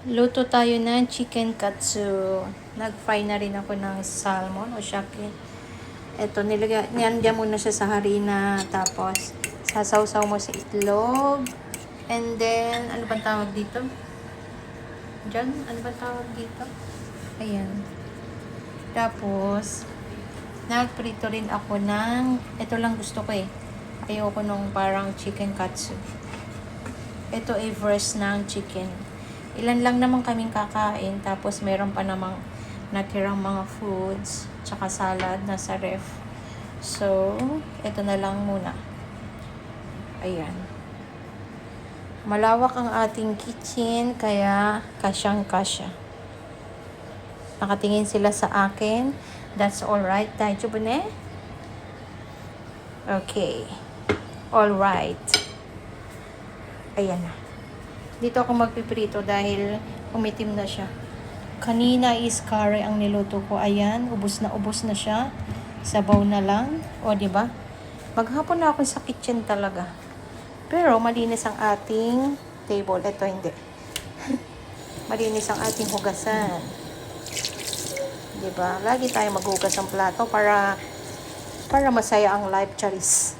Luto tayo ng chicken katsu. Nag-fry na rin ako ng salmon o shaki. Ito, nilagyan muna siya sa harina. Tapos, sasawsaw mo sa itlog. And then, ano bang tawag dito? Diyan? Ano bang tawag dito? Ayan. Tapos, nagprito rin ako ng, ito lang gusto ko eh. Ayoko nung parang chicken katsu. Ito ay verse ng chicken. Ilan lang naman kaming kakain, tapos meron pa namang natirang mga foods, tsaka salad na sa ref. So, ito na lang muna. Ayan. Malawak ang ating kitchen, kaya kasyang-kasya. Nakatingin sila sa akin. That's alright. Tayo ba ne? Okay. Alright. Ayan na. Dito ako magpiprito dahil umitim na siya. Kanina is curry ang niluto ko. Ayan, ubos na siya. Sabaw na lang. O, diba? Maghapon na ako sa kitchen talaga. Pero malinis ang ating table. Ito hindi. Malinis ang ating hugasan. Diba? Lagi tayo maghugas ng plato para masaya ang life, charis.